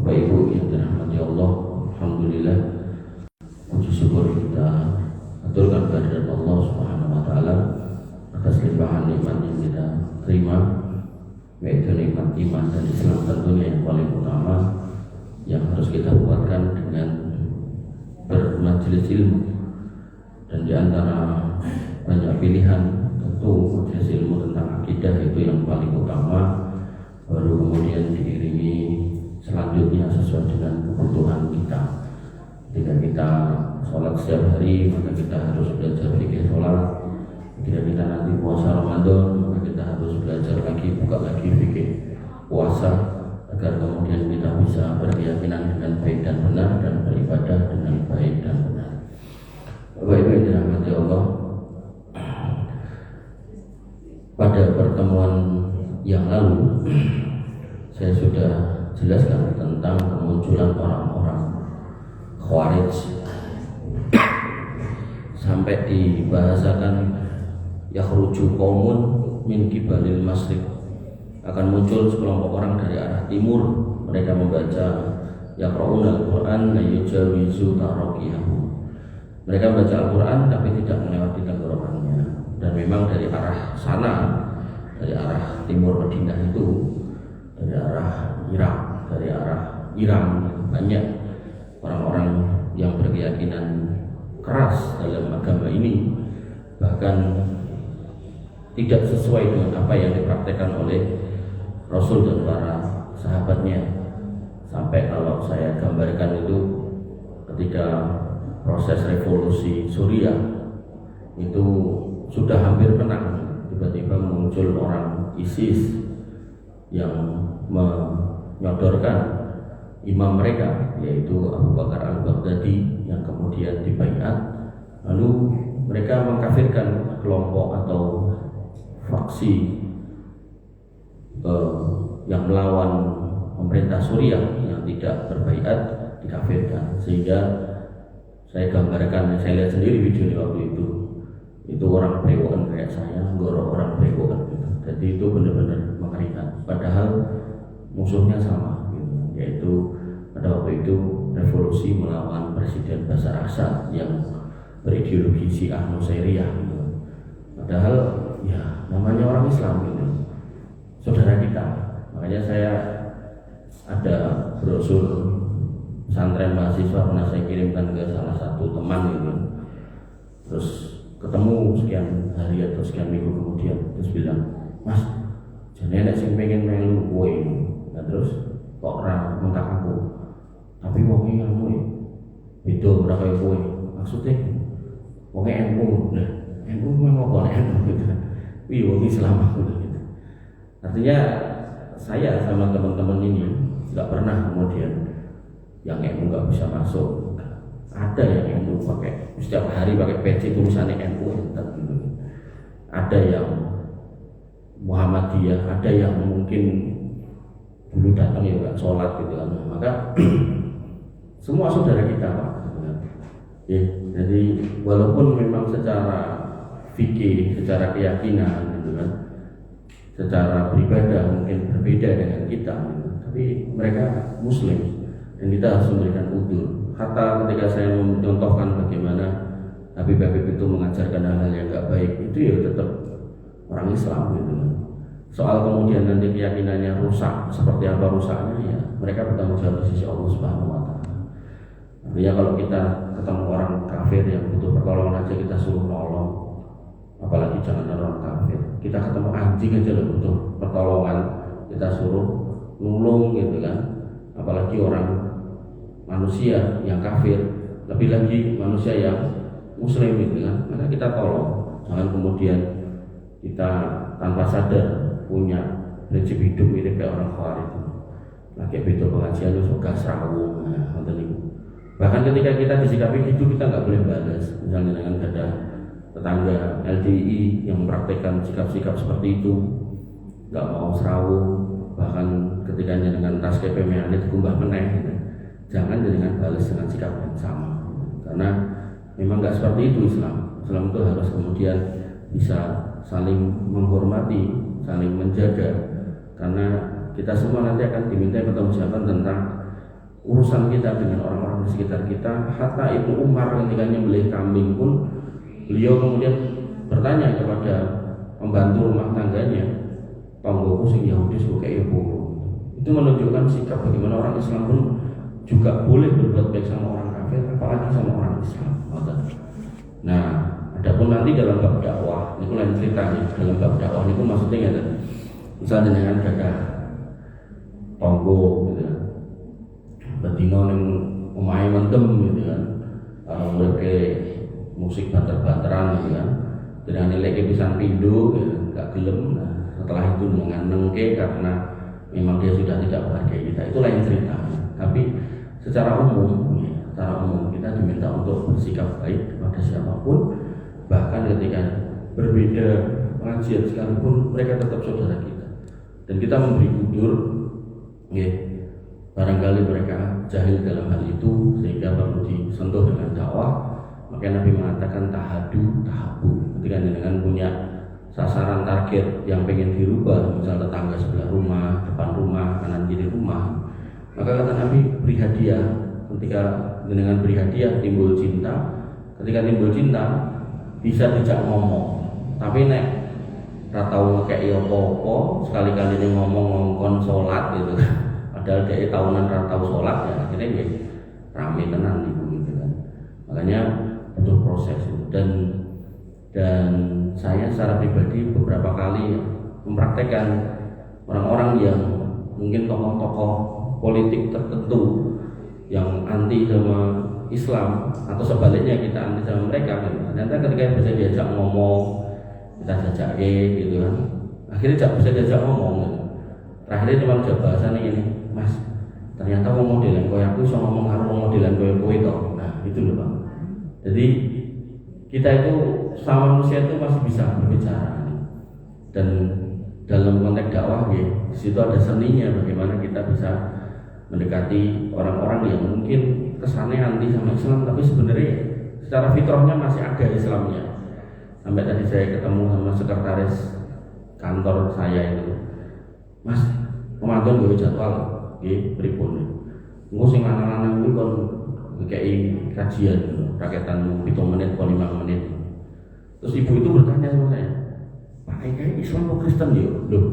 Bapak Ibu yang dirahmati Allah, alhamdulillah, puji syukur kita aturkan kehadirat Allah Subhanahu wa taala atas limpahan nikmat yang kita terima, yaitu nikmat iman dan Islam tentunya yang paling utama yang harus kita kuatkan dengan bermajelis ilmu. Dan di antara banyak pilihan, tentu majelis ilmu tentang akidah itu yang paling utama, baru kemudian diiringi selanjutnya sesuai dengan kebutuhan kita. Ketika kita sholat setiap hari, maka kita harus belajar fikih sholat. Ketika kita nanti puasa Ramadan, maka kita harus belajar lagi, buka lagi fikih puasa, agar kemudian kita bisa berkeyakinan dengan baik dan benar dan beribadah dengan baik dan benar. Bapak Ibu yang dirahmati Allah, pada pertemuan yang lalu saya sudah jelaskan tentang kemunculan orang-orang Khawarij, sampai dibahasakan yakhruju qaumun min qibalil masyriq, akan muncul sekelompok orang dari arah timur. Mereka membaca yaqra'una al-Qur'an la yujawizu taraqiyahu. Mereka membaca Al-Quran tapi tidak melewati tenggorokannya. Dan memang dari arah sana, dari arah timur Madinah itu, dari arah Irak, dari arah Iran, banyak orang-orang yang berkeyakinan keras dalam agama ini, bahkan tidak sesuai dengan apa yang dipraktekkan oleh Rasul dan para sahabatnya. Sampai kalau saya gambarkan itu, ketika proses revolusi Suriah itu sudah hampir menang, tiba-tiba muncul orang ISIS yang menyodorkan imam mereka, yaitu Abu Bakar al-Baghdadi, yang kemudian dibaiat. Lalu mereka mengkafirkan kelompok atau faksi yang melawan pemerintah Suriah yang tidak berbaiat, dikafirkan. Sehingga saya gambarkan, saya lihat sendiri videonya waktu itu orang brewokan kayak saya, gorok orang brewokan gitu. Jadi itu benar-benar mengerikan. Padahal musuhnya sama, gitu. Yaitu pada waktu itu revolusi melawan Presiden Bashar Assad yang berideologi Syiah Nusairiyah, gitu. Padahal ya namanya orang Islam, gitu, saudara kita. Makanya saya ada brosur pesantren mahasiswa pernah saya kirimkan ke salah satu teman gitu. Terus ketemu sekian hari atau sekian minggu kemudian, terus bilang, "Mas, jadi ada sing pengen melu kowe." Nah, terus kok ora kontak aku. Tapi wonge kamu beda ora kaya kowe. Maksudnya wonge NU. Nah, NU memang apa NU gitu. Wih, wong Islam aku gitu. Artinya saya sama teman-teman ini enggak pernah kemudian yang NU nggak bisa masuk. Ada yang NU pakai setiap hari pakai peci tulisannya NU, gitu. Ada yang Muhammadiyah, ada yang mungkin dulu datang ya nggak sholat gitu kan. Maka semua saudara kita, Pak. Ya, jadi walaupun memang secara fikih, secara keyakinan, gitu kan, secara beribadah mungkin berbeda dengan kita, gitu. Tapi mereka Muslim. Dan kita harus memberikan udzur. Hatta ketika saya mencontohkan bagaimana Habib-habib itu mengajarkan hal-hal yang gak baik, itu ya tetap orang Islam gitu. Soal kemudian nanti keyakinannya rusak, seperti apa rusaknya, ya mereka bertanggung jawab di sisi Allah Subhanahu wa taala. Artinya kalau kita ketemu orang kafir yang butuh pertolongan aja kita suruh nolong, apalagi jangan orang kafir. Kita ketemu anjing aja loh butuh pertolongan, kita suruh nulung gitu kan. Apalagi orang manusia yang kafir, lebih lagi manusia yang Muslim gitu kan. Maka kita tolong. Jangan kemudian kita tanpa sadar punya prinsip hidup mirip kayak orang Khawarij. Lagi betul pengajian itu suka serawung, bahkan ketika kita disikapi gitu kita nggak boleh balas. Misalnya dengan ada tetangga LDI yang mempraktekkan sikap-sikap seperti itu, nggak mau serawung, bahkan ketika dengan tas KPM itu kumbah meneh, gitu. Jangan dengan balas dengan sikap yang sama, karena memang nggak seperti itu Islam. Islam itu harus kemudian bisa saling menghormati, saling menjaga, karena kita semua nanti akan diminta pertanggungjawaban tentang urusan kita dengan orang-orang di sekitar kita. Hatta Ibnu Umar ketika nyembelih kambing pun beliau kemudian bertanya kepada pembantu rumah tangganya, tonggoku sing Yahudi suka ibu. Itu menunjukkan sikap bagaimana orang Islam pun juga boleh berbuat baik sama orang kafir, apalagi sama orang Islam. Nah, adapun nanti dalam bab dakwah, ini lain ceritanya. Dalam bab dakwah ini maksudnya ya, misalnya dengan ada tonggo, gitu, betina yang omahe mentem, gitu kan, mereka musik banter-banteran, gitu kan, dengan nilai pisang pindu, gitu, gak gelem. Nah, setelah itu dengan nengke karena memang dia sudah tidak menghargai kita, itu lain cerita. Tapi secara umum kita diminta untuk bersikap baik kepada siapapun, bahkan ketika berbeda pengajian sekalipun mereka tetap saudara kita, dan kita memberi udur, barangkali mereka jahil dalam hal itu sehingga perlu disentuh dengan dakwah. Maka Nabi mengatakan tahabu, ketika dengan punya sasaran target yang pengen dirubah, misalnya tetangga sebelah rumah, depan rumah, kanan kiri rumah, maka kata Nabi beri hadiah. Ketika dengan beri hadiah timbul cinta, ketika timbul cinta bisa dijak ngomong, tapi nek ratau ngekei apa-apa, sekali-kali ini ngomong sholat gitu, padahal dia tahunan ratau sholat, ya akhirnya ya rame tenan gitu kan. Makanya butuh proses itu. Dan saya secara pribadi beberapa kali mempraktekkan orang-orang yang mungkin tokoh-tokoh politik tertentu yang anti sama Islam, atau sebaliknya kita anti sama mereka, ternyata ketika bisa diajak ngomong, kita jajak gitu kan, akhirnya bisa diajak ngomong gitu. Terakhirnya cuma jawab bahasa ini, Mas, ternyata mau modelan koyo aku iso ngomong karo modelan koyo kowe to. Nah, itu loh Bang. Jadi kita itu sama manusia itu masih bisa berbicara, dan dalam konteks dakwah ya, di situ ada seninya bagaimana kita bisa mendekati orang-orang yang mungkin kesannya anti sama Islam, tapi sebenarnya secara fitrahnya masih ada Islamnya. Sampai tadi saya ketemu sama sekretaris kantor saya itu, Mas, pemantauan gue jadwal, pripun. Engko sing lanang-lanang kuwi kon ngekei kajian raketan 7 menit atau 5 menit. Terus ibu itu bertanya sama saya, Pak, kayak Islam atau Kristen ya? Loh,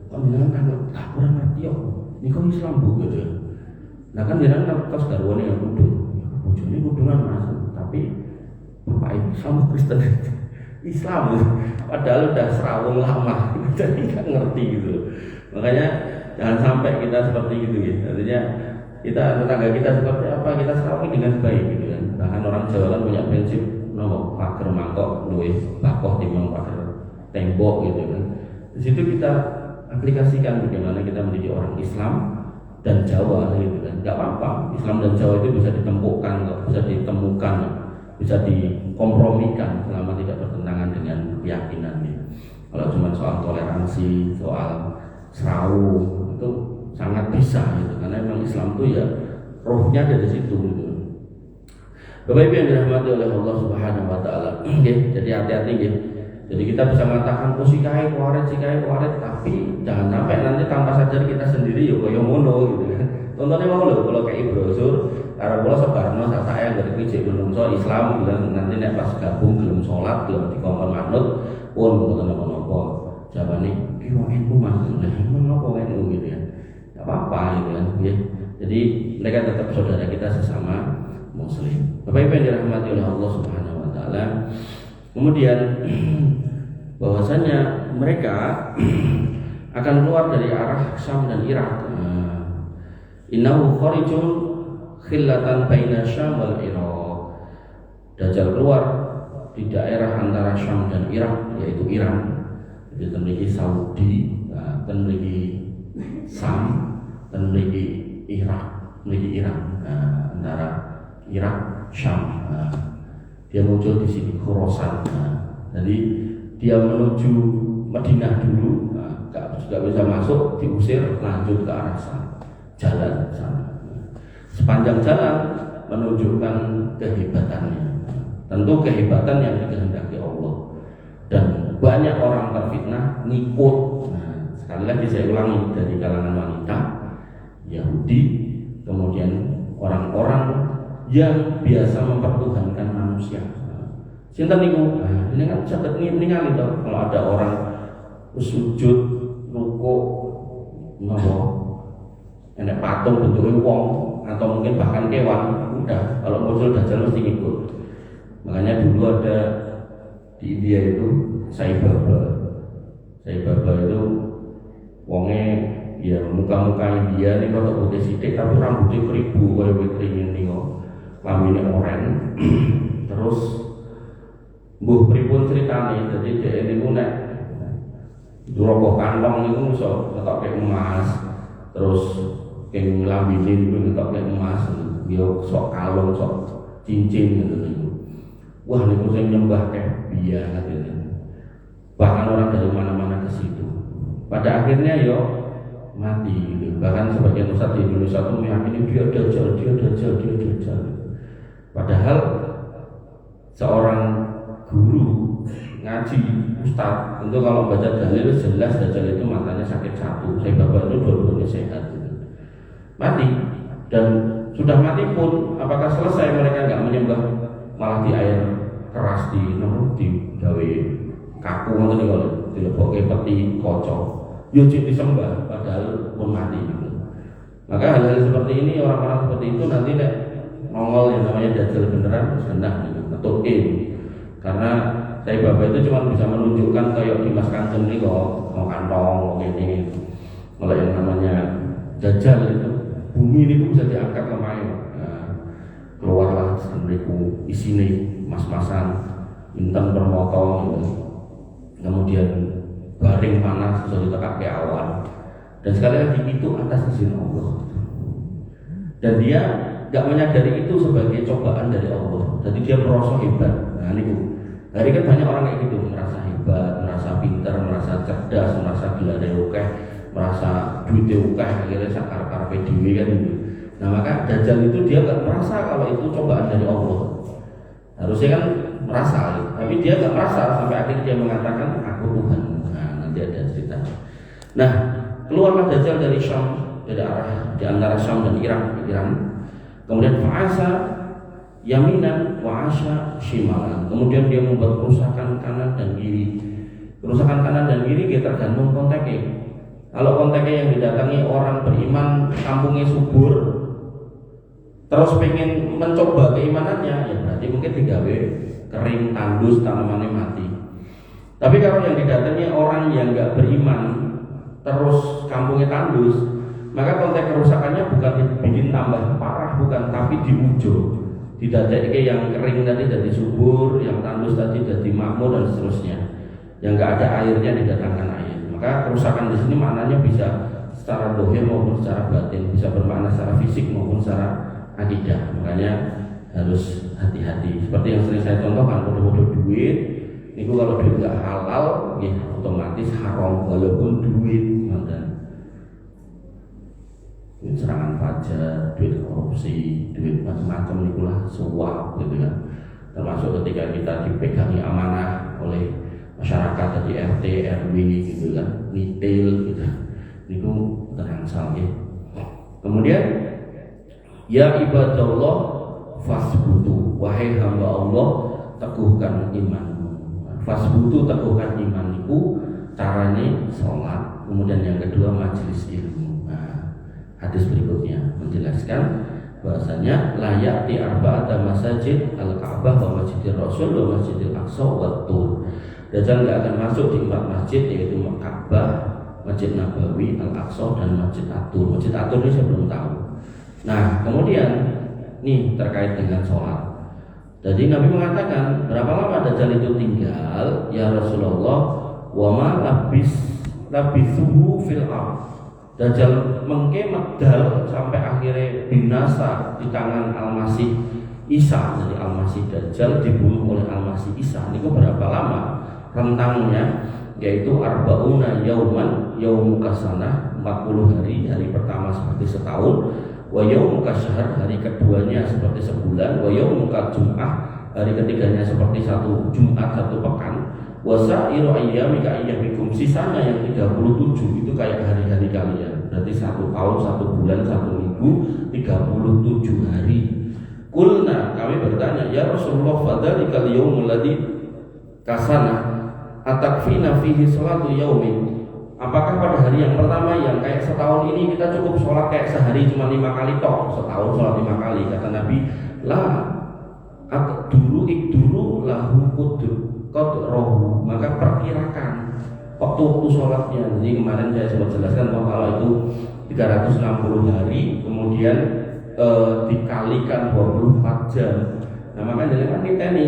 kok jenengan kan kurang ngerti kok. Ini kok Islam Bu gitu ya. Nah kan jenengan kan terus garwane yang kudung. Bojone kudungan Mas, tapi Bapak Islam atau Kristen? Islam, padahal udah serawung lama, jadi nggak ngerti gitu. Makanya jangan sampai kita seperti itu ya. Artinya kita tetangga kita seperti apa, kita serawungi dengan baik gitu kan. Bahkan orang Jawa kan punya prinsip nopo pager mangkok luwih bakoh timbang pager tembok gitu kan. Di situ kita aplikasikan bagaimana kita menjadi orang Islam dan Jawa gitu kan. Nggak apa-apa, Islam dan Jawa itu bisa ditemukan, bisa ditemukan, bisa dikompromikan selama tidak bertentangan dengan keyakinannya. Kalau cuma soal toleransi, soal serawung itu sangat bisa gitu, karena memang Islam itu ya rohnya dari situ gitu. Bapak Ibu yang dirahmati oleh Allah Subhanahu wa taala. Jadi hati-hati gitu. Jadi kita bisa mengatakan sikai kuaret, tapi jangan sampai nanti tanpa sadar kita sendiri ya koyo ngono gitu kan. Contohnya mau lho kalau kayak brosur karo kula sebarno saya dari kuwi menungso Islam bilang nanti nek pas gabung gelem salat, gelem dikongkon manut pun mboten napa-napa. Jawabane ki wong NU Mas, menapa NU gitu ya. Enggak apa-apa gitu kan. Jadi mereka tetap saudara kita sesama muslim. Bapak Ibu yang dirahmati oleh Allah Subhanahu wa taala. Kemudian bahwasanya mereka akan keluar dari arah Syam dan Irak. Innahu kharijun khillatan baina Syam wal Irak. Dajjal keluar di daerah antara Syam dan Irak, yaitu Iran. Jadi memiliki Saudi, dan memiliki Syam, dan memiliki Irak, memiliki Iran. Antara Irak, Syam. Dia muncul di sini Khurasan. Jadi dia menuju Madinah dulu, nggak bisa masuk, diusir, lanjut ke arah sana, jalan sana. Sepanjang jalan menunjukkan kehebatannya. Tentu kehebatan yang dikehendaki Allah. Dan banyak orang terfitnah ngikut. Sekali lagi saya ulangi, dari kalangan wanita, Yahudi, kemudian orang-orang yang biasa mempertuhankan manusia. Sinten niku? Nah, ini kan saged ningali to kalau ada orang sujud, rukuk, napa? Enak patung bentuknya wong atau mungkin bahkan kewan, udah kalau muncul dajjal mesti ngikut. Makanya dulu ada di India itu Sai Baba itu wonge ya muka-muka India nih kalau putih sidik tapi rambutnya keribu kayak kringin nih kok lamine oren. Terus mbuh pripun ceritane jadi dhek niku nek duroko kantong niku iso ngetok emas, terus keng lambine niku ngetok emas, yo sok kalung sok cincin gitu niku. Wah niku sing nyembah biya katene. Bahkan orang dari mana-mana ke situ. Pada akhirnya yo mati gitu. Bahkan sebagian ustadz di Indonesia itu meyakini dia dajjal. Padahal seorang guru ngaji ustadz tentu kalau baca dalil jelas dajjal itu matanya sakit satu, Sai Baba itu dua-duanya sehat gitu. Mati, dan sudah mati pun apakah selesai mereka nggak menyembah, malah di air keras di gawe kaku ngoten niku lho, dilebokke peti kaca yo disembah padahal pun mati gitu. Maka hal-hal seperti ini, orang-orang seperti itu nanti nek nongol yang namanya dajjal beneran senang gitu, ngetutkin. Karena Sai Baba itu cuma bisa menunjukkan kayak Dimas Kanjeng nih kok mau kantong mau ini. Kalau yang namanya dajjal itu bumi ini bisa diangkat ke main. Nah, keluarlah sendiriku isine mas-masan intan bermotong gitu. Kemudian garing panas bisa ditekak ke awan, dan sekali lagi itu atas izin Allah, dan dia nggak menyadari itu sebagai cobaan dari Allah, jadi dia merasa hebat. Nah ini hari kan banyak orang kayak gitu, merasa hebat, merasa pintar, merasa cerdas, merasa gelar ukeh, merasa duit ukeh, akhirnya sakar karpe dewi kan gitu. Nah maka dajjal itu dia nggak merasa kalau itu cobaan dari Allah, harusnya kan merasa, tapi dia nggak merasa sampai akhirnya dia mengatakan aku Tuhan. Nah nanti ada cerita. Nah keluarlah dajjal dari Syam, dari arah di antara Syam dan Iran. Kemudian fa'asa yaminan wa asya shimalan. Kemudian dia membuat kerusakan kanan dan kiri. Kerusakan kanan dan kiri dia tergantung konteknya. Kalau konteknya yang didatangi orang beriman, kampungnya subur, terus pengen mencoba keimanannya, ya berarti mungkin digawe kering, tandus, tanamannya mati. Tapi kalau yang didatangi orang yang nggak beriman, terus kampungnya tandus, maka konteks kerusakannya bukan dibikin tambah parah, bukan, tapi diujo, didadekke yang kering tadi jadi subur, yang tandus tadi jadi makmur dan seterusnya. Yang nggak ada airnya didatangkan air. Maka kerusakan di sini maknanya bisa secara dohir maupun secara batin, bisa bermakna secara fisik maupun secara akidah. Makanya harus hati-hati. Seperti yang sering saya contohkan, kode-kode duit, itu kalau duit nggak halal, ya otomatis haram walaupun duit duit serangan fajar, duit korupsi, duit macam-macam itulah suap gitu kan. Termasuk ketika kita dipegangi amanah oleh masyarakat dari RT, RW gitu kan, nitil gitu, itu terangsal ya. Kemudian ya ibadallah fasbutu, wahai hamba Allah teguhkan iman. Fasbutu teguhkan iman itu caranya sholat. Kemudian yang kedua majelis ilmu. Hadis berikutnya menjelaskan bahasanya layak di arba'ata masajid al-Ka'bah wa Masjidil Rasul wa Masjidil Aqsa wa Tur. Dajjal nggak akan masuk di 4 masjid, yaitu Ka'bah, Masjid Nabawi, Al-Aqsa dan Masjid At-Tur. Masjid At-Tur ini saya belum tahu. Nah kemudian nih terkait dengan sholat. Jadi Nabi mengatakan berapa lama Dajjal itu tinggal? Ya Rasulullah, wa ma labithuhu fil ardh. Dajjal mengke medal sampai akhirnya binasa di tangan Al-Masih Isa. Jadi Al-Masih Dajjal dibunuh oleh Al-Masih Isa. Ini berapa lama rentangnya? Yaitu arba'una yauman, yaumuka sanah, 40 hari. Hari pertama seperti setahun, wa yaumuka syahr, hari keduanya seperti sebulan, wa yaumuka jum'ah, hari ketiganya seperti satu Jumat, satu pekan. Wasairu ayyami ka ayyamikum, sisanya yang 37 itu kayak hari-hari kalian. Berarti 1 tahun, 1 bulan, 1 minggu, 37 hari. bertanya, "Ya Rasulullah, fadzalikal yaumul ladzi kasana atakfina fihi salatu yaumin?" Apakah pada hari yang pertama yang kayak setahun ini kita cukup sholat kayak sehari cuma 5 kali toh, setahun sholat 5 kali? Kata Nabi, lah, dulu lahu qadrahu, maka perkirakan waktu sholatnya. Jadi kemarin saya sempat jelaskan bahwa kalau itu 360 hari kemudian dikalikan 24 jam. Nah makanya dengan kita ini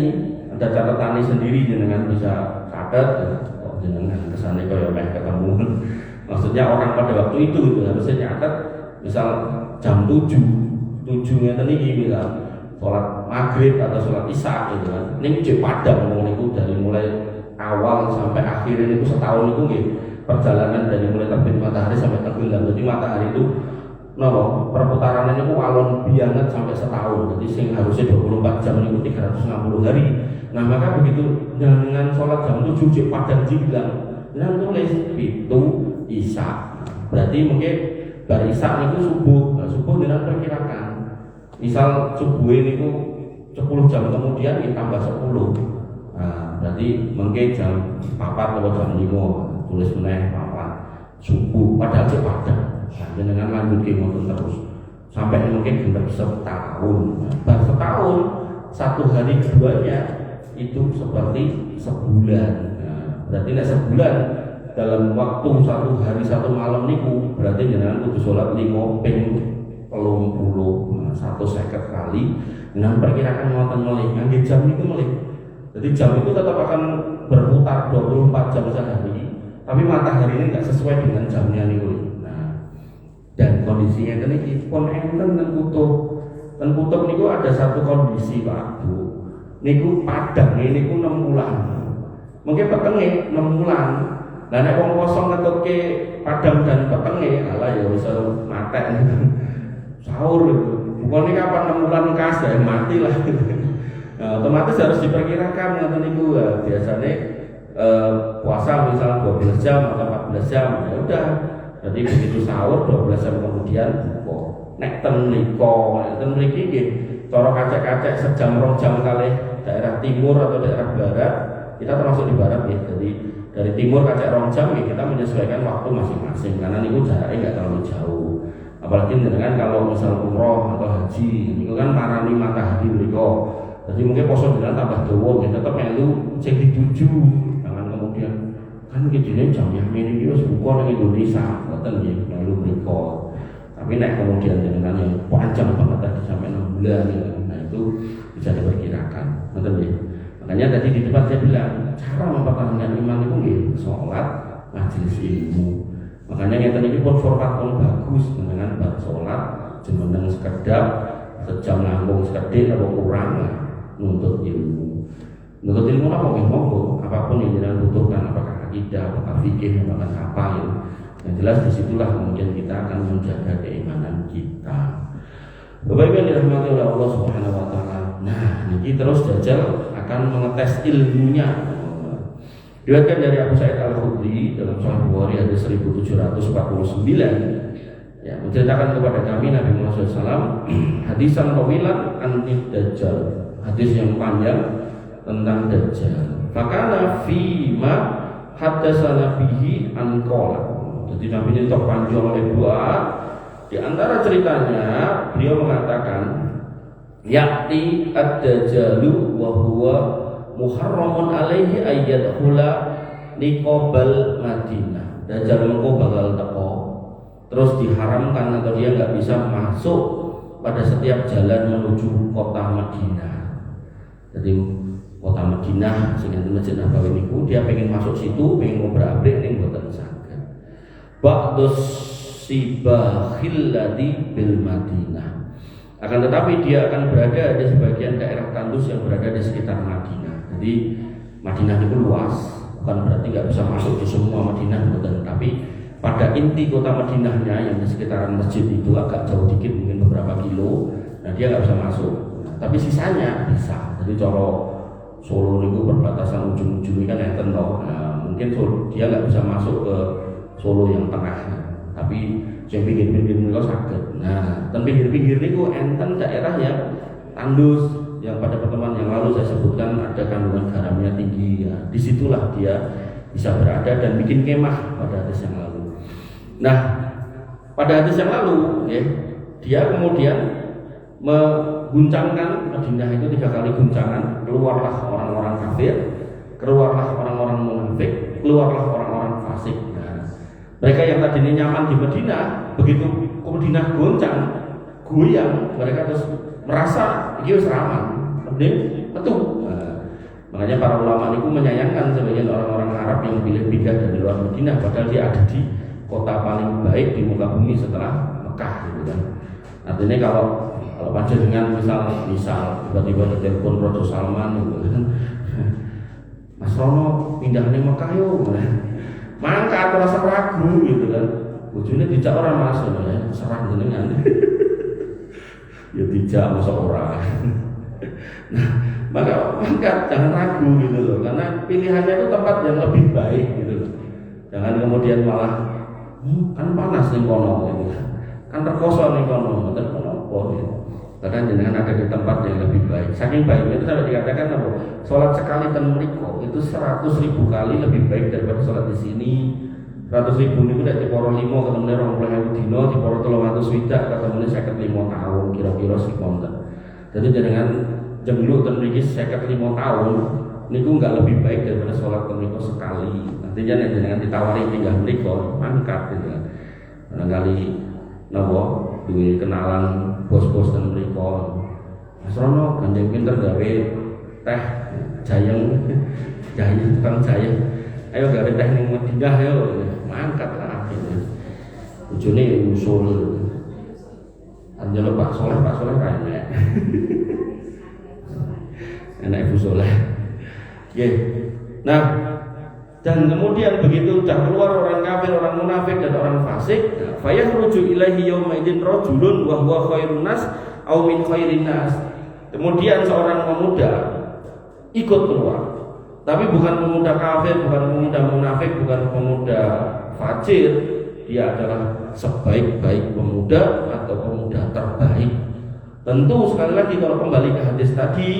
ada catatan sendiri dengan bisa catat dengan kesannya kayak meh ketemu. Maksudnya orang pada waktu itu harusnya nyatet misal jam 7-nya tadi misal sholat maghrib atau sholat isya gitu kan. Ini cek padang ngomong itu dari mulai awal sampai akhir itu setahun itu gitu. Perjalanan dari mulai terbit matahari sampai tenggelam. Jadi matahari itu perputarannya itu alon banget sampai setahun. Jadi sing harusnya 24 jam itu 360 hari. Nah maka begitu dengan sholat jam 7 cek padang bilang, dan tulis itu isya. Berarti mungkin bar isya itu subuh. Nah, subuh dengan perkirakan. Misal subuh ini itu 10 jam kemudian ditambah 10. Nah, berarti mungkin jam 4 atau jam 5 tulis meneh 4 subuh padahal cek padang. Nah, dengan lanjut ke terus sampai mungkin genap setahun. Nah, setahun satu hari keduanya itu seperti sebulan. Nah, berarti sebulan dalam waktu satu hari satu malam niku berarti dengan kudu sholat 5 ping 30 150 kali dengan perkirakan ngoten melih ngangge jam niku melih. Jadi jam itu tetap akan berputar 24 jam sehari, tapi matahari ini enggak sesuai dengan jamnya niku. Nah, dan kondisinya ini pun enten dan kutub niku ada satu kondisi Pak Bu. Niku padang niku 6 bulan. Mungkin petenge 6 bulan. Lah nek wong kosong ngetutke padang dan petenge, alah ya wis matek sahur itu. Bukannya kapan 6 bulan kas ya mati lah. Nah, otomatis harus diperkirakan ngoten niku. Biasanya puasa misal 12 jam atau 14 jam ya udah. Jadi begitu sahur 12 jam kemudian buka. Nek ten mriki nggih cara kacek-kacek sejam 2 jam kali daerah timur atau daerah barat, kita termasuk di barat ya. Jadi dari timur kacek 2 jam ya, kita menyesuaikan waktu masing-masing karena niku jaraknya enggak terlalu jauh. Apalagi dengan kalau misal umroh atau haji, itu kan marani matahari mriko. Jadi mungkin poso dengan tambah dawa, ya tetap melu sing dituju. Jangan kemudian kan kijine jam yang ini wis buka nang Indonesia, ngoten nggih melu mriko. Tapi nek kemudian dengan yang panjang banget tadi sampai 6 bulan gitu, nah itu bisa diperkirakan, ngoten nggih. Makanya tadi di depan saya bilang cara mempertahankan iman itu nggih salat, majelis ilmu. Makanya yang tadi pun format pun bagus dengan bab sholat, jemeneng sekedap, sejam langkung sekedip atau kurang lah, nuntut ilmu. Nuntut ilmu apa yang monggo, apapun yang kita butuhkan, apakah akidah, apakah fikih, apakah apa ya. Yang jelas disitulah kemudian kita akan menjaga keimanan kita. Bapak Ibu yang dirahmati oleh Allah Subhanahu Wa Taala. Nah, ini terus Dajjal akan mengetes ilmunya. Diriwayatkan dari Abu Sa'id Al-Khudri dalam Sahih Bukhari hadis 1749 ya, menceritakan kepada kami Nabi Muhammad SAW hadisan tawilan anti Dajjal, hadis yang panjang tentang Dajjal. Fakana fima haddatsana bihi an qala. Jadi Nabi ini terpanjang oleh dua. Di antara ceritanya beliau mengatakan ya'ti ad-dajjalu wa huwa muharramun alaihi ayyadkhula niqabal Madinah. Dajjal mengko bakal teko terus diharamkan atau dia nggak bisa masuk pada setiap jalan menuju kota Madinah. Jadi kota Madinah sing Masjid Nabawi niku dia pengen masuk situ, pengen ngobrak-abrik ning mboten saged. Ba'dus sibakhil ladzi bil Madinah. Akan tetapi dia akan berada di sebagian daerah tandus yang berada di sekitar Madinah. Jadi Madinah itu luas, bukan berarti nggak bisa masuk di semua Madinah, tapi pada inti kota Madinahnya yang di sekitaran masjid itu agak jauh dikit, mungkin beberapa kilo. Nah dia nggak bisa masuk, tapi sisanya bisa. Jadi kalau Solo itu perbatasan ujung-ujungnya kan enten toh. Nah, mungkin dia nggak bisa masuk ke Solo yang tengah, tapi yang pinggir-pinggir itu sakit. Nah, dan pinggir-pinggir itu enten daerah yang tandus. yang pada pertemuan yang lalu saya sebutkan ada kandungan garamnya tinggi, ya, disitulah dia bisa berada dan bikin kemah pada hadis yang lalu. Nah, pada hadis yang lalu, ya, dia kemudian mengguncangkan Madinah itu 3 kali guncangan. Keluarlah orang-orang kafir, keluarlah orang-orang munafik, keluarlah orang-orang fasik. Nah, mereka yang tadinya nyaman di Madinah, begitu Madinah goncang, goyang, mereka terus merasa ini seraman, mending betul. Nah, makanya para ulama itu menyayangkan sebagian orang-orang Arab yang pindah dari luar Madinah, padahal dia ada di kota paling baik di muka bumi setelah Mekah, gitu kan. Artinya kalau panjenengan misal tiba-tiba telepon Raja Salman, gitu kan, Mas Rono pindah ke Mekah yuk, mangkat rasa ragu, gitu kan. Bojone dijak orang Mas, ya serah jenengan. Ya tidak masa orang. Nah, maka jangan ragu gitu loh, karena pilihannya itu tempat yang lebih baik gitu loh. Jangan kemudian malah kan panas nih kono gitu. Kan terkoso nih kono, gitu. Karena jenengan ada di tempat yang lebih baik. Saking baiknya itu sampai dikatakan apa? Sholat sekali ten mriko itu 100.000 kali lebih baik daripada sholat di sini. 100.000 niku nek diporo 5 ketemune 20.000 dina, diporo 300 swidak ketemune 55 tahun kira-kira semonten. Jadi jenengan jembluk ten mriki 55 tahun niku enggak lebih baik daripada sholat ten mriko sekali. Artinya nek jenengan ditawari tinggal mriko mangkat gitu kan. Barangkali napa duwe kenalan bos-bos ten mriko. Mas Rono gandeng pinter gawe teh jayeng tukang jayeng. Ayo gawe teh ning Madinah yo. Mangkat lah gitu. Ujune usul anjalo Pak Soleh kayaknya enak Ibu Soleh. Nah, dan kemudian begitu sudah keluar orang kafir, orang munafik dan orang fasik, fayakhruju ilaihi yauma idzin rajulun wa huwa khairun nas au min khairin nas. Kemudian seorang pemuda ikut keluar. Tapi bukan pemuda kafir, bukan pemuda munafik, bukan pemuda fajir. Dia adalah sebaik-baik pemuda atau pemuda terbaik. Tentu sekali lagi kalau kembali ke hadis tadi,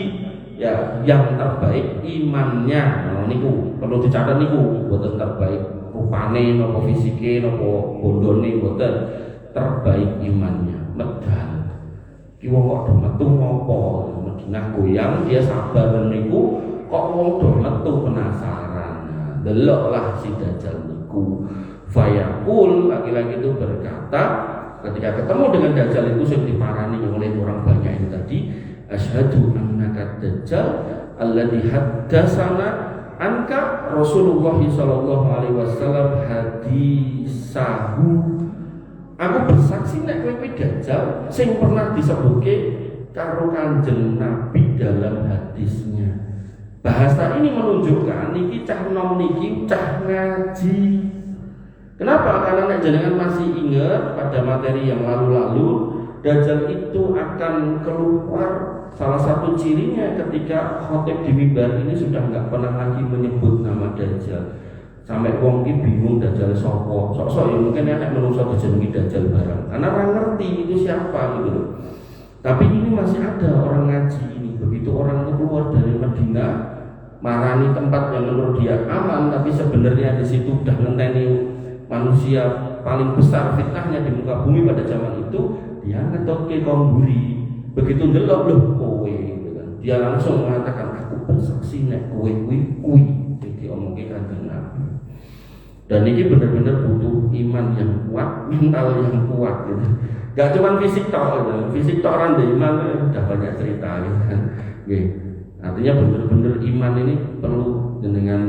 ya yang terbaik imannya. Nah, niku perlu dicatat niku, boten terbaik rupane nopo fisike nopo bondone, boten terbaik imannya. Medal. Ki wong kok do metu ngopo? Madinah goyang, dia sabar niku. Kok wong do metu penasaran. Deloklah si Dajjal niku. Fayaqul, laki-laki itu berkata ketika ketemu dengan Dajjal itu yang diparani oleh orang banyak ini tadi, asyhadu annaka Dajjal alladzi haddatsana anka Rasulullah sallallahu alaihi wasallam hadisahu. Aku bersaksi nek kowe Dajjal sing pernah disebutke karo Kanjeng Nabi dalam hadisnya. Bahasa ini menunjukkan niki cah nom niki cah ngaji. Kenapa? Karena nek jenengan masih ingat pada materi yang lalu-lalu, Dajjal itu akan keluar. Salah satu cirinya ketika khotib di mimbar ini sudah nggak pernah lagi menyebut nama Dajjal. Sampai wong ki bingung Dajjal sapa. Sok-sok ya mungkin enak menungso dijenengi Dajjal barang. Karena orang ngerti itu siapa gitu loh. Tapi ini masih ada orang ngaji ini. Begitu orang itu keluar dari Madinah, marani tempat yang menurut dia aman, tapi sebenarnya di situ udah ngenteni manusia paling besar fitnahnya di muka bumi pada zaman itu, dia ngetokke kongguri. Begitu ndelok loh kowe gitu kan. Dia langsung mengatakan aku bersaksi nek kowe kuwi diomongke Kanjeng Nabi. Dan ini benar-benar butuh iman yang kuat, mental yang kuat gitu. Gak cuma fisik tok gitu. Fisik tok ora ndek iman udah banyak cerita gitu kan. Nggih. Artinya benar-benar iman ini perlu dengan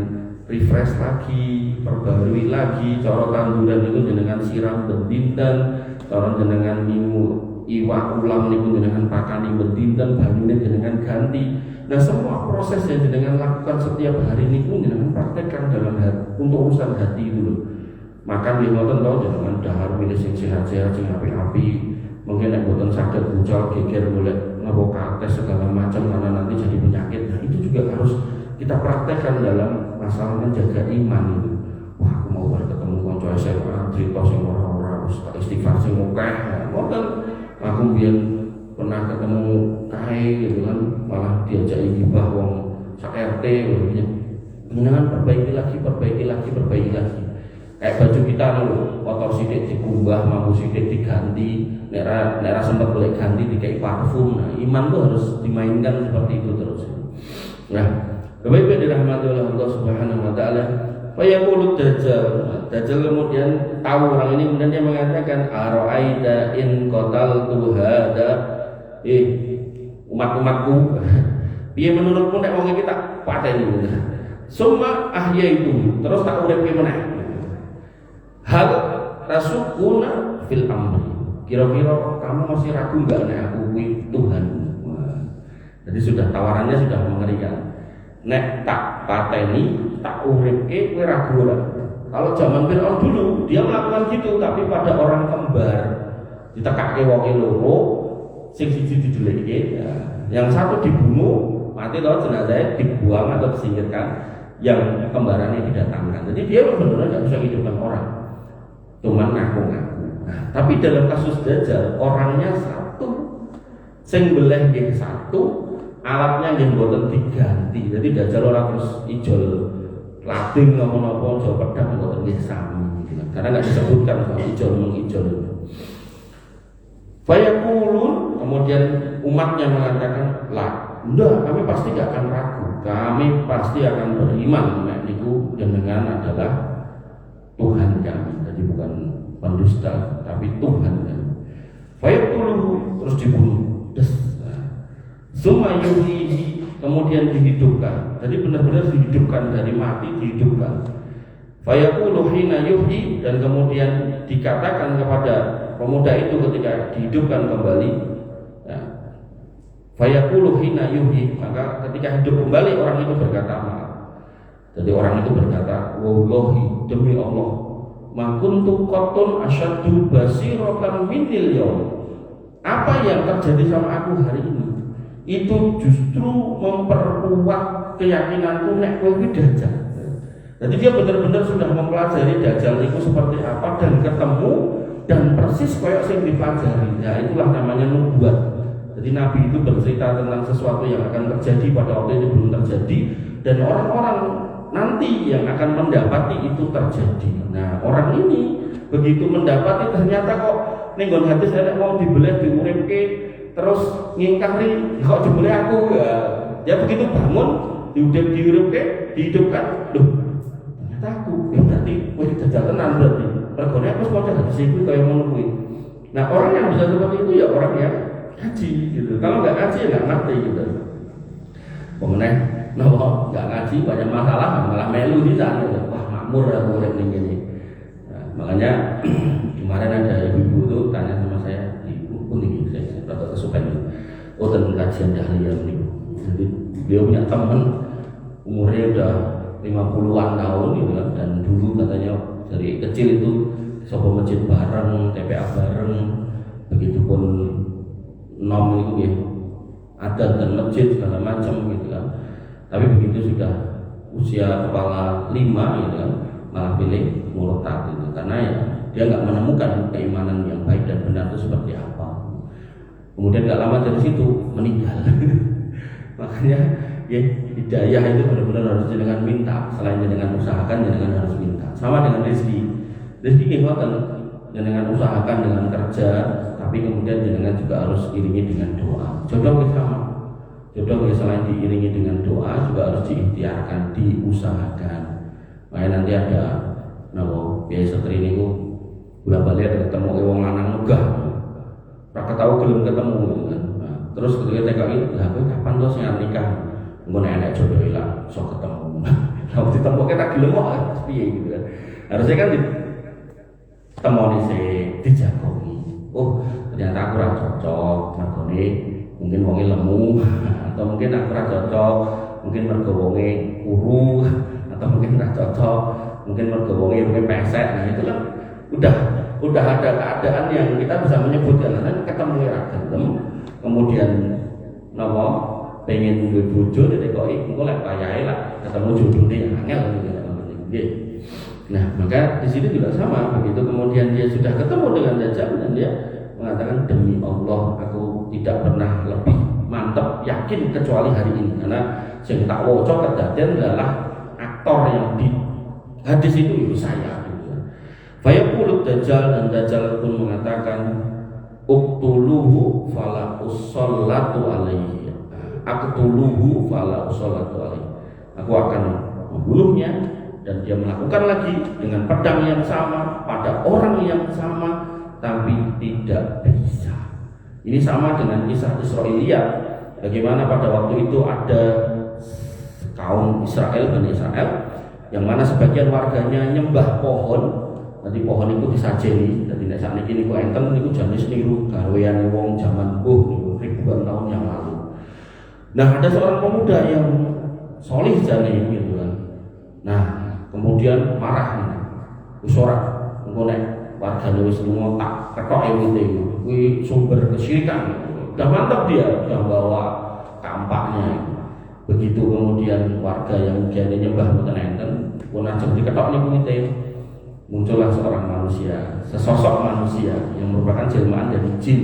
refresh lagi, perbarui lagi. Cara tanduran itu dengan siram bendinten, cara dengan minggu iwak ulam niku dengan pakani bendinten, banyune dengan ganti. Nah, semua proses yang dengan lakukan setiap hari niku dengan praktekkan dalam hati, untuk urusan hati itu loh. Makan di ngoten to jangan dahar milih sing sehat-sehat sing apik-apik. Mungkin nek boten saged bucal geger golek ngapa kates segala macam karena nanti jadi penyakit. Nah, itu juga harus kita praktekkan dalam masalah menjaga iman itu. Wah, aku mau ketemu kanca SMA cerita sing ora-ora istighfar sing akeh. Ngoten aku biyen pernah ketemu kae gitu kan, malah diajak gibah wong sak RT gitu. Jangan perbaiki lagi. Kayak baju kita lho, kotor sithik dikumbah, mampu sithik diganti, nek ra sempat boleh ganti dikai parfum. Nah, iman tuh harus dimainkan seperti itu terus. Nah, Bapak-Ibu dirahmati oleh Allah Subhanahu wa taala, fayaqulu Dajjal kemudian tahu orang ini, kemudian dia mengatakan ara'aita in qataltu hada, umat-umatku, piye menurutmu nek wong iki tak pateni. Summa ahyaitu, terus tak uripke meneh. Hal rasukuna fil amri, kira-kira kamu masih ragu enggak nek aku kuwi Tuhan? Jadi sudah tawarannya sudah mengerikan. Nek tak pateni, tak uripke, kowe ragu ora? Kalau zaman Fir'aun dulu dia melakukan gitu, tapi pada orang kembar ditekake wonge loro, sing siji dijeleke, yang satu dibunuh, mati lalu jenazahnya dibuang atau disingkirkan, yang kembarannya didatangkan. Jadi dia benar-benar nggak bisa hidupkan orang, cuman ngaku-ngaku. Nah, tapi dalam kasus Dajjal orangnya satu, sing beleh nggih satu, alatnya nggih mboten diganti. Jadi Dajjal ora terus ijol lading napa-napa aja pedang mboten nggih sami gitu. Karena nggak disebutkan soal ijol mengijol. Fayaqulun, kemudian umatnya mengatakan, lah, enggak, kami pasti gak akan ragu, kami pasti akan beriman nek niku jenengan adalah Tuhan kami. Jadi bukan pendusta, tapi Tuhan kami. Fayaqulu, terus dibunuh. Summa yuhyihi, kemudian dihidupkan. Jadi benar-benar dihidupkan, dari mati dihidupkan. Fayaqulu hina yuhyi, dan kemudian dikatakan kepada pemuda itu ketika dihidupkan kembali, ya, fayaqulu hina yuhyi, maka ketika hidup kembali orang itu berkata, maaf. Jadi orang itu berkata, wallahi, demi Allah, ma kuntu qattun asyaddu basiratan minil yaum. Apa yang terjadi sama aku hari ini itu justru memperkuat keyakinanku nek kowe iki Dajjal. Jadi dia benar-benar sudah mempelajari Dajjal itu seperti apa dan ketemu dan persis kayak yang dipelajari. Ya itulah namanya nubuat. Jadi Nabi itu bercerita tentang sesuatu yang akan terjadi pada waktu itu belum terjadi, dan orang-orang nanti yang akan mendapati itu terjadi. Nah orang ini begitu mendapati ternyata kok nenggon hati saya mau dibelah diuripke terus ngingkari kok dibelah aku ya begitu bangun diuripke dihidupkan, loh ternyata aku ya berarti wis Dajjal tenan berarti. Regane aku sekolah hadis iku kaya ngono kuwi. Nah, orang yang bisa seperti itu ya orang yang ngaji gitu. Kalau nggak ngaji ya nggak ngerti gitu. Pemenang, nopo nggak ngaji banyak masalah malah melu di sana. Wah makmur aku urip ning kene. Nah, makanya kemarin ada ibu-ibu tuh tanya sama saya, ibu pun tinggi saya rada kesupen. Oh tentang kajian jahliyah ini. Jadi beliau punya teman umurnya udah 50-an tahun gitu kan, dan dulu katanya dari kecil itu sopo masjid bareng, TPA bareng, begitupun nom itu ya, adat dan masjid segala macam gitu kan. Tapi begitu sudah usia kepala 5 gitu kan, malah pilih murtad itu karena ya dia nggak menemukan keimanan yang baik dan benar itu seperti apa. Kemudian nggak lama dari situ meninggal. Makanya ya hidayah itu benar-benar harus jenengan minta, selain jenengan usahakan jenengan harus minta. Sama dengan rezeki ngoten, jenengan usahakan dengan kerja, tapi kemudian jenengan juga harus iringi dengan doa. Jodoh kita sama, jodoh selain diiringi dengan doa juga harus diikhtiarkan, diusahakan. Makanya nanti ada nabo biaya setri niku bola balik ketemu wong lanang megah, ora ketahu gelem ketemu gitu kan. Nah, terus ketika TKI, lah kowe kapan to sing nikah? Engko nek enek jodoh ilang iso ketemu. Kalau ditemu kita gelem kok piye gitu kan. Harusnya kan ditemoni sih, dijagoki. Oh, ternyata aku ora cocok, mergone mungkin wonge lemu atau mungkin aku ora cocok, mungkin mergo wonge kuru atau mungkin ora cocok, mungkin mergo wonge pesek. Nah, itu kan udah ada keadaan yang kita bisa menyebutkan kan ketemu ora gelem, kemudian napa pengen duwe bojo ditekoki engko lek payahe lah ketemu jodohne angel gitu nggih. Nah, maka di sini juga sama, begitu kemudian dia sudah ketemu dengan Dajjal dan dia mengatakan demi Allah aku tidak pernah lebih yakin kecuali hari ini, karena sing tak waca kedadian adalah aktor yang di hadis itu saya gitu. Fayaqulu Dajjal, dan Dajjal pun mengatakan uqtuluhu fala usallatu alaihi. Aqtuluhu fala usallatu alaihi. Aku akan membunuhnya dan dia melakukan lagi dengan pedang yang sama pada orang yang sama, tapi tidak bisa. Ini sama dengan kisah Israiliyat, bagaimana pada waktu itu ada kaum Israel, Bani Israel, yang mana sebagian warganya nyembah pohon. Nanti pohon itu disajeni, jadi nek sakniki niku enten niku jenis niru gaweane wong zaman niku ribuan tahun yang lalu. Nah, ada seorang pemuda yang solih jane gitu kan. Nah, kemudian marah nih. Wis ora engko nek wargane wis lunga tak ketoke wite iku. Kuwi sumber kesyirikan. Udah mantap dia bawa kampaknya. Begitu kemudian warga yang jane nyembah mboten enten, pun ajeng diketok niku wite. Muncullah seorang manusia, sesosok manusia yang merupakan jelmaan dari jin.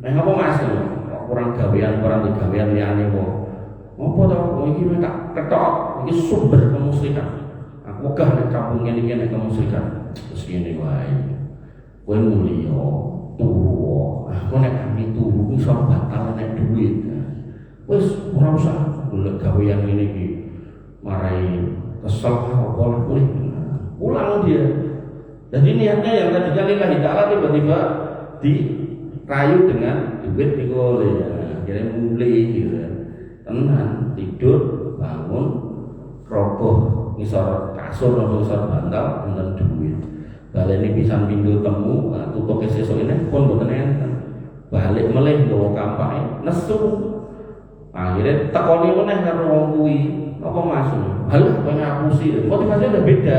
Apa Mas? Kurang gawean, kurang digawean liyane kok. Apa to? Iki tak ketok, iki sumber kemusyrikan. Aku gah nek kampung ngene iki nek kemusyrikan. Terus ngene wae. Kowe mulya, turu. Aku nek kami turu iso batal nek duit. Wis ora usah golek gawean ngene iki. Marai kesel apa lah pulang dia. Jadi niatnya yang tadinya lillahi ta'ala tiba-tiba dirayu dengan duit niku ya. Akhirnya mulai gitu. Tenang, tidur, bangun, roboh ngisor kasur atau ngisor bantal dengan duit. Baleni pisan pindho temu, tutup sesuk ini pun mboten enten. Balik meleh nggawa kampake, nesu. Akhirnya tekoni meneh karo wong kuwi. Apa maksud? Halah kowe ngapusi. Motivasinya udah beda.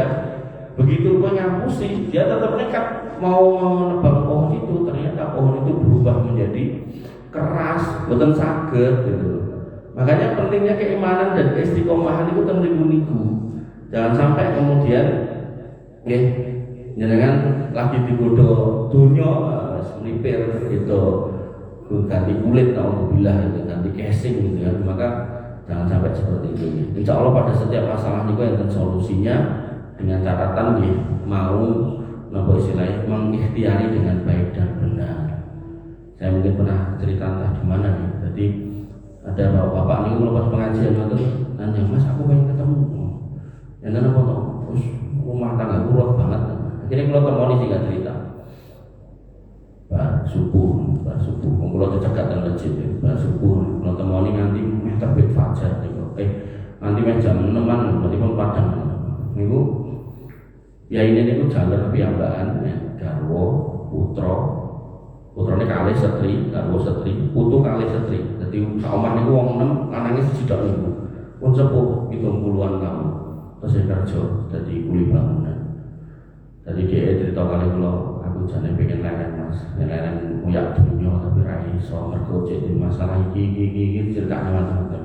Begitu kowe ngapusi, dia tetap nekat mau menebang pohon itu, ternyata pohon itu berubah menjadi keras, mboten saged gitu. Makanya pentingnya keimanan dan istiqomahan itu kan niku. Jangan sampai kemudian nggih jenengan lagi digodho donya melipir gitu, ganti kulit alhamdulillah itu, ganti casing gitu kan. Maka jangan sampai seperti itu. Insya Allah pada setiap masalah niku enten solusinya, dengan catatan ya mau nopo istilahnya mengikhtiari dengan baik dan benar. Saya mungkin pernah cerita entah di mana nih. Jadi ada bapak ini lepas pengajian itu nanya, Mas aku pengen ketemu. Yang nanya apa toh? Terus rumah tangga ruwet banget. Akhirnya kalau temoni sih nggak cerita. Bar subuh, kalau tercegat dan masjid, bar subuh, kalau temoni nanti terbit fajar, nanti jam 6-an, berarti pun padang. Niku ya ini jalur piyambakan ya, garwa putrane kalih setri, garwa setri, putu kalih setri. Dadi saomah niku wong 6, lanange siji tok niku. Pun sepuh 70-an tahun. Terus kerja dadi kuli bangunan. Tadi dia cerita kali kula, aku jane pengen leren Mas, leren muyak dunya tapi ra iso mergo jadi masalah iki ceritane macam-macam.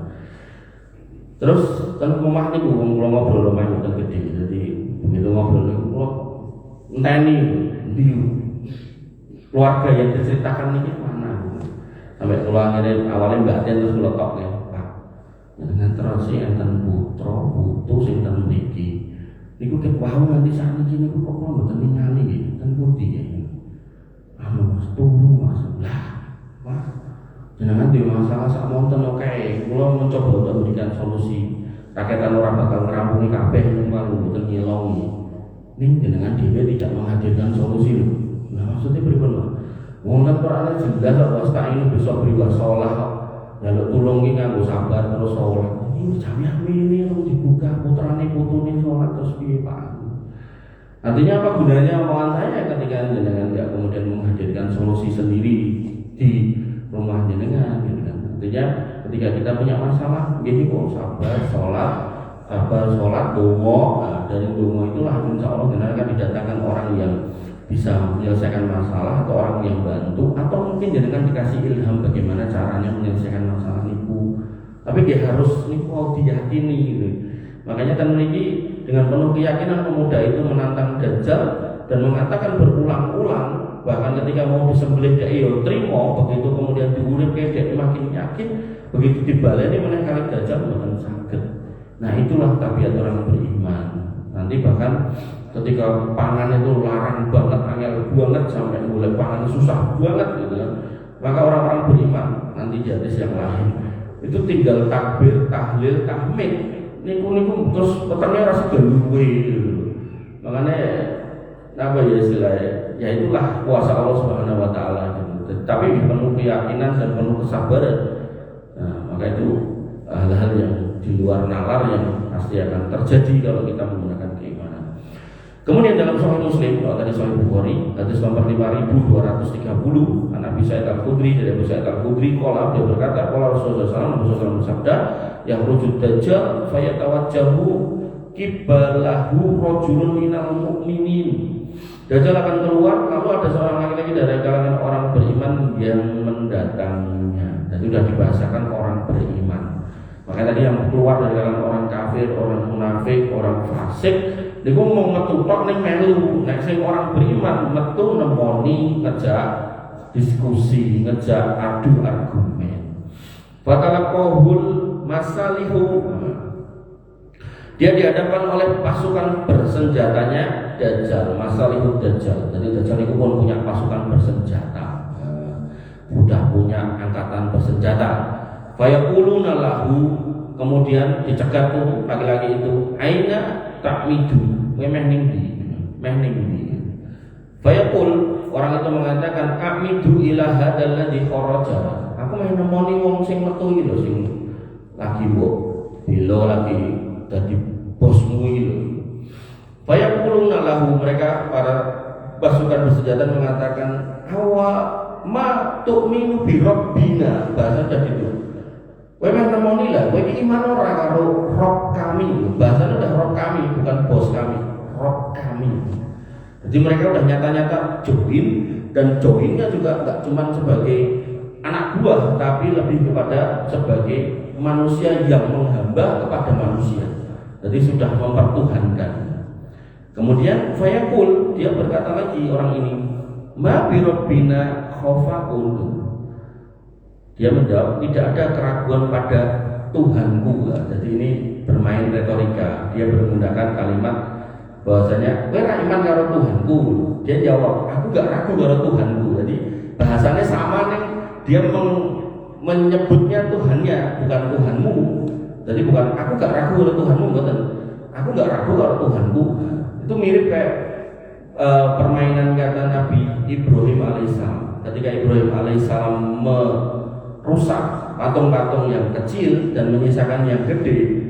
Terus kan rumah niku kula ngobrol lumayan mboten gede. Jadi begitu ngobrol niku kula enteni ndi keluarga yang diceritakan ini mana. Sampai kula ngene awalnya Mbak Tian terus kula tok ya, Pak. Dengan terus enten putra putu sing ten mriki. Niku ket wau nganti sakniki niku kok kula mboten ningali nggih, ten pundi ya. Mas turu Mas. Lah, Mas jenengan di masalah sak monten oke, kula mencoba untuk memberikan solusi. Rakyatan orang bakal ngerampungi kabeh niku kan mboten ngilongi. Ning jenengan dhewe tidak menghadirkan solusi lho. Nah maksudnya pripun Pak? Wong kan Qur'ane jelas kok wasta'inu besok beri wasolah kok. Njaluk tulung iki nganggo sabar terus salat. Ini jamiah ini terus dibuka putrane putune salat terus piye Pak? Artinya apa gunanya omongan saya ketika jenengan tidak kemudian menghadirkan solusi sendiri di rumah jenengan gitu kan. Artinya ketika kita punya masalah gini kok sabar sholat donga. Dari donga itulah insya Allah jenengan akan didatangkan orang yang bisa menyelesaikan masalah atau orang yang bantu, atau mungkin jenengan dikasih ilham bagaimana caranya menyelesaikan masalah niku. Tapi dia harus niku diyakini gitu. Makanya kan ini dengan penuh keyakinan pemuda itu menantang Dajjal dan mengatakan berulang-ulang bahkan ketika mau disembelih dia trimo, begitu kemudian diuripke dia makin yakin, begitu dibaleni meneh kali Dajjal mboten saged. Nah, itulah tabiat orang beriman. Nanti bahkan ketika pangan itu larang banget, angel banget sampai mulai pangan susah banget gitu kan. Maka orang-orang beriman nanti di hadis yang lain itu tinggal takbir, tahlil, tahmid. Niku terus petangnya rasa galuwe gitu. Makanya apa ya istilahnya? Ya itulah kuasa Allah Subhanahu wa taala gitu. Tapi penuh keyakinan dan penuh kesabaran. Nah, maka itu hal-hal yang di luar nalar yang pasti akan terjadi kalau kita menggunakan keimanan. Kemudian dalam Sahih Muslim, kalau tadi Sahih Bukhari, hadis nomor 5230, Nabi Sa'id Al-Khudri dari Abu Sa'id Al-Khudri qala, dia berkata, qala Rasulullah SAW bersabda, yang rujud dajjal fayatawajjahu kibalahu rajulun minal mu'minin. Dajjal akan keluar, lalu ada seorang laki-laki dari kalangan orang beriman yang mendatanginya. Dan sudah dibahasakan orang beriman. Makanya tadi yang keluar dari kalangan orang kafir, orang munafik, orang fasik, niku mau metu tok ning melu. Nek sing orang beriman metu nemoni, ngejak diskusi, ngejak adu argumen. Fatalaqahul masalihu. Dia dihadapkan oleh pasukan bersenjatanya Dajjal, masalihu Dajjal. Jadi Dajjal itu pun punya pasukan bersenjata. Sudah punya angkatan bersenjata. Fayaquluna lahu, kemudian dicegat tuh laki-laki itu, aina ta'midu, meh ning ndi. Fayaqul, orang itu mengatakan, a'midu ila hadzal ladzi kharaja. Aku meh nemoni wong sing metu iki lho, sing lagi mbok bela lagi dadi bosmu iki lho. Fayaquluna lahu, mereka para pasukan bersenjata mengatakan, awa ma tu'minu bi rabbina, bahasa jadi itu. Kowe meh nemoni lah, kowe iki iman ora karo Rob kami. Bahasanya udah Rob kami, bukan bos kami, Rob kami. Jadi mereka udah nyata-nyata join, dan joinnya juga enggak cuma sebagai anak buah, tapi lebih kepada sebagai manusia yang menghamba kepada manusia. Jadi sudah mempertuhankan. Kemudian fayaqul, dia berkata lagi orang ini, ma bi rabbina khafaqun. Dia menjawab, tidak ada keraguan pada Tuhanku. Jadi ini bermain retorika. Dia menggunakan kalimat bahwasanya kowe ra iman karo Tuhanku. Dia jawab, aku gak ragu karo Tuhanku. Jadi bahasanya sama nih. Dia menyebutnya Tuhannya, bukan Tuhanmu. Jadi bukan aku gak ragu karo Tuhanmu, betul. Aku gak ragu karo Tuhanku. Itu mirip kayak permainan kata Nabi Ibrahim alaihissalam. Ketika Ibrahim alaihissalam rusak patung-patung yang kecil dan menyisakan yang gede,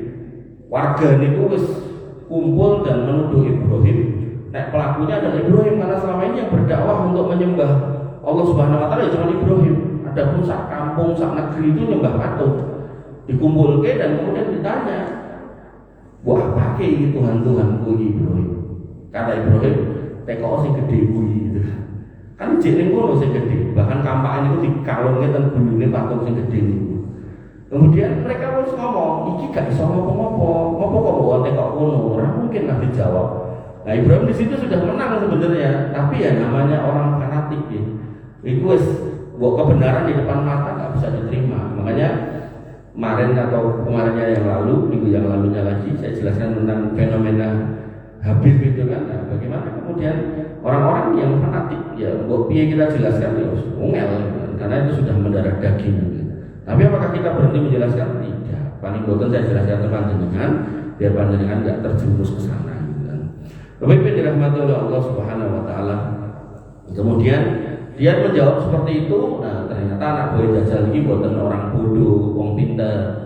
warga itu wis kumpul dan menuduh Ibrahim. Nah, pelakunya adalah Ibrahim, karena selama ini yang berdakwah untuk menyembah Allah Subhanahu wa taala cuma Ibrahim. Adapun sak kampung, sak negeri itu nyembah patung. Dikumpulkan dan kemudian ditanya, "Wah, apa iki Tuhan-tuhanku Ibrahim?" Kata Ibrahim, "Teko sing gede kuwi." Gitu. Kan jeneng kono sing gede, bahkan kampakan itu dikalungke ten gulune patung sing gede niku. Kemudian mereka terus ngomong, iki gak iso ngopo-ngopo, ngopo kok bawa tekok kono, ora mungkin lah dijawab. Nah, Ibrahim di situ sudah menang sebenarnya, tapi ya namanya orang fanatik ya. Itu wis kebenaran di depan mata gak bisa diterima. Makanya kemarin atau kemarinnya yang lalu, minggu yang lalunya lagi saya jelaskan tentang fenomena Habib itu kan. Nah, bagaimana kemudian orang-orang yang fanatik ya, buat piye kita jelaskan ya, ungel karena itu sudah mendarah daging. Tapi apakah kita berhenti menjelaskan? Tidak. Paling boten saya jelaskan ke panjenengan biar panjenengan nggak terjerumus ke sana. Pemimpin dirahmati oleh Allah Subhanahu Wa Taala. Kemudian dia menjawab seperti itu. Nah, ternyata anak buah Dajjal ini boten orang bodoh, wong pintar.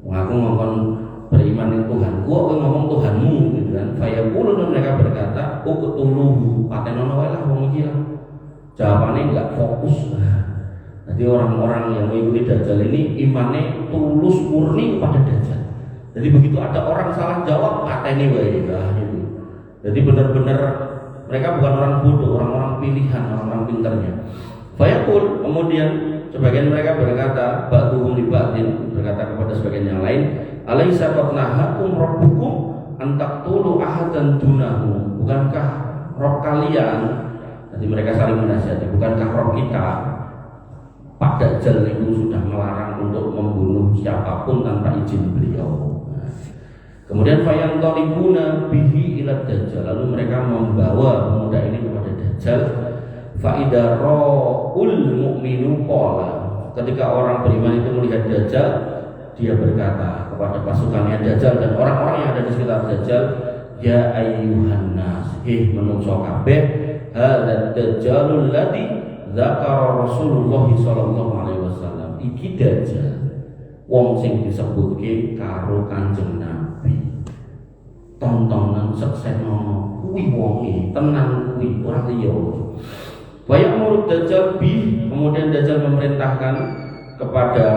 Aku ngomong beriman dengan Tuhanku, aku ngomong Tuhanmu, gitu kan. Fayaqulun, mereka berkata, uqtuluhu, patenono wae lah wong iki lah. Jawabannya enggak fokus. Jadi orang-orang yang mengikuti Dajjal ini imannya tulus murni kepada Dajjal. Jadi begitu ada orang salah jawab, pateni wae lah gitu. Jadi benar-benar mereka bukan orang bodoh, orang-orang pilihan, orang-orang pintarnya. Fayaqul, kemudian sebagian mereka berkata, ba'duhum li ba'din, berkata kepada sebagian yang lain, alaisa qad nahakum rabbukum an taqtulu ahadan dunahu. Bukankah Rabb kalian Jadi mereka saling menasihati. Bukankah Rob kita Pak Dajjal itu sudah melarang untuk membunuh siapapun tanpa izin beliau. Kemudian fayantalibuna bihi ila Dajjal, lalu mereka membawa pemuda ini kepada Dajjal. Fa idza ra'ul mu'minu qala, ketika orang beriman itu melihat Dajjal, dia berkata kepada pasukannya Dajjal dan orang-orang yang ada di sekitar Dajjal, ya ayyuhan nas, menungso kabeh, hadzal Dajjalul ladzi dzakara Rasulullah sallallahu alaihi wasallam. Iki Dajjal wong sing disebutke karo Kanjeng Nabi. Tontonan seksenono kuwi wonge, tenan kuwi ora liya. Wa ya'muru Dajjal bi, kemudian Dajjal memerintahkan kepada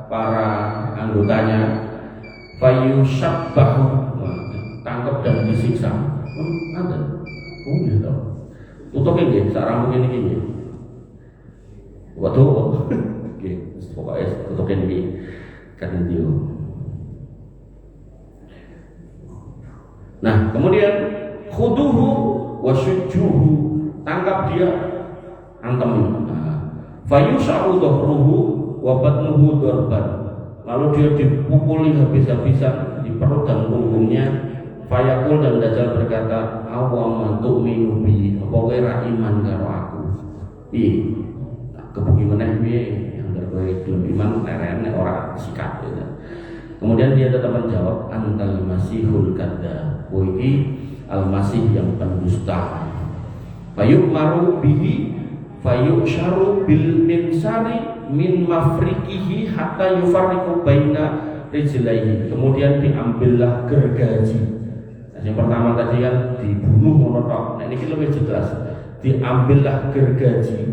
para anggotanya fayushabbahu, tangkap dan disiksa. Ada. Oh gitu. Tutukin nggih, sak rambung ini nggih. Waduh. Oke, pokoknya tutukin nggih. Kan dia. Nah, kemudian khuduhu wa syujjuhu, tangkap dia, antem. Fayusha'u dhahruhu wa batnuhu darban, lalu dia dipukuli habis-habisan di perut dan punggungnya. Fayaqul, dan Dajjal berkata, awam tu'minu bi, apa kowe ra iman karo aku? Piye? Kebuki meneh piye? Yang kowe belum iman lerene ora sikat gitu. Kemudian dia tetap menjawab, antal masihul kadzdzab, kowe iki al-masih yang pendusta. Fayu'maru bihi fayusharu bil minsari min mafrikihi hatta yufarriqu baina rijlaihi. Kemudian diambillah gergaji. Nah, yang pertama tadi kan dibunuh monotok. Nah, ini lebih jelas. Diambillah gergaji,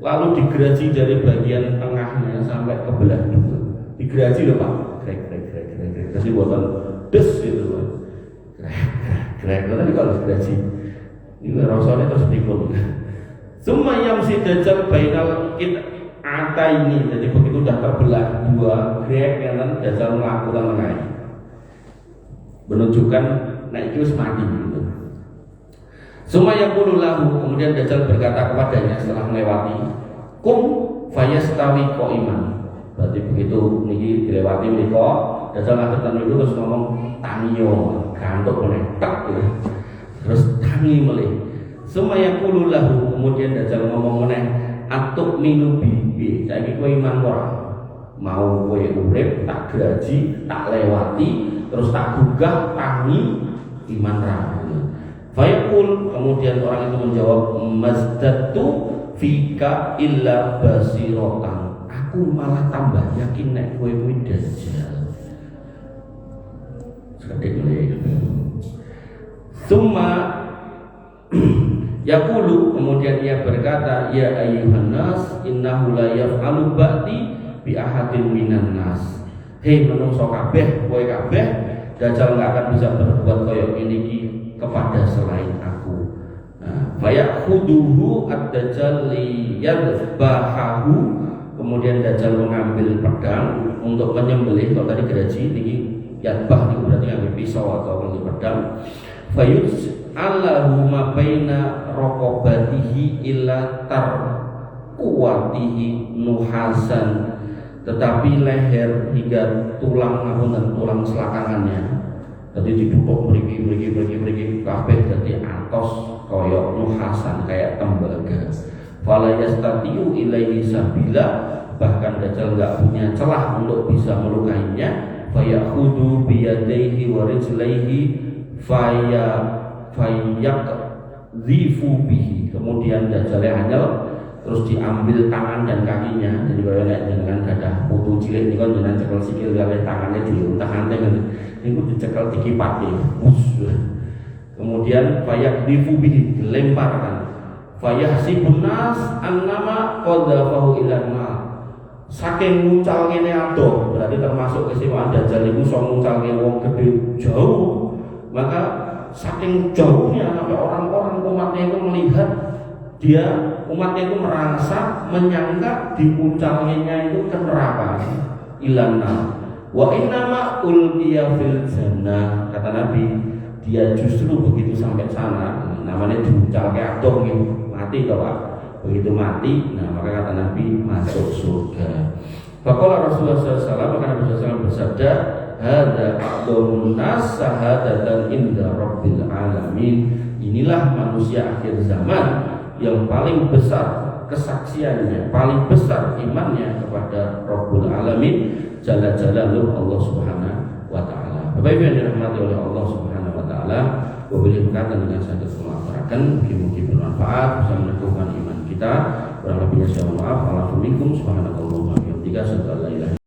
lalu digeraji dari bagian tengahnya sampai ke belah dua. Digeraji loh Pak. Grek. Kasih buatan des gitu Pak. Grek. Tapi kalau digeraji ini rasanya terus dipun. Semua yang si Dajjal bainal ata ini, jadi begitu sudah terbelah dua grek, yang Dajjal melakukan mengenai menunjukkan naik itu mati gitu. Semua yang lahu, kemudian Dajjal berkata kepadanya setelah melewati, kum fayastawi iman. Berarti begitu niki dilewati menika, Dajjal ngagetan dulu terus ngomong tangiyo, gantuk meneh tak gitu. Terus tangi melih. Semua yang lahu, kemudian Dajjal ngomong meneh, atuk minu bibi, saiki kowe iman ora? Mau kowe urip tak gaji, tak lewati, terus tak gugah tangi iman ra. Fayaqul, kemudian orang itu menjawab, mazdatu fika illa basiratan, aku malah tambah yakin nek kowe kuwi Dajjal. Sekali Summa yaqulu, kemudian ia berkata, ya ayyuhan nas innahu la yaf'alu ba'di bi ahadin minan nas. Hei menungso kabeh, kowe kabeh, Dajjal enggak akan bisa berbuat kaya ini kepada selain aku. Fayakhuduhu ad-Dajjal liyadbahahu, kemudian Dajjal mengambil pedang untuk menyembelih. Kalau tadi geraji ini yadbah, ini berarti ngambil pisau atau ngambil pedang. Allahu ma baina raqabatihi illa tarquwatihi nuhasan, tetapi leher hingga tulang dan tulang selakangannya jadi ditutup beriki kabeh dadi atos kaya nuhasan, kayak tembaga. Fala yastatiu ilaihi sabila, bahkan Dajjal enggak punya celah untuk bisa melukainya. Fayakhudhu biyadaihi wa rijlaihi fayakdzifu bihi, kemudian Dajjal hanyal terus diambil tangan dan kakinya. Jadi kalau nek jenengan gadah putu cilik niku jenengan cekel sikil kali tangannya diuntah-anteh niku dicekel dikipati. Kemudian fayakdzifu bihi, dilemparkan. Fayahsibun nas annama qadzafahu ila nar, saking muncal ngene adoh, berarti termasuk keistimewaan Dajjal niku iso muncal ngene wong gede jauh. Maka saking jauhnya sampai orang-orang umatnya itu melihat dia, umatnya itu merasa menyangka di puncaknya itu ke neraka, ilana wa innama ulqiya fil jannah. Kata Nabi, dia justru begitu sampai sana, namanya diuncalke adoh nggih mati Pak. Begitu mati, nah maka kata Nabi masuk surga. Faqala Rasulullah SAW, maka Nabi SAW bersabda, hada a'dhamun nas sahadatan inda rabbil alamin. Inilah manusia akhir zaman yang paling besar kesaksiannya, paling besar imannya kepada Rabbul Alamin, jalla jalaluhu Allah Subhanahu wa taala. Bapak Ibu yang dirahmati oleh Allah Subhanahu wa taala, wabillahi berkatan dengan saya mengaturkan, mungkin bermanfaat, bisa meneguhkan iman kita. Kurang lebihnya saya mohon maaf. Assalamualaikum warahmatullahi wabarakatuh.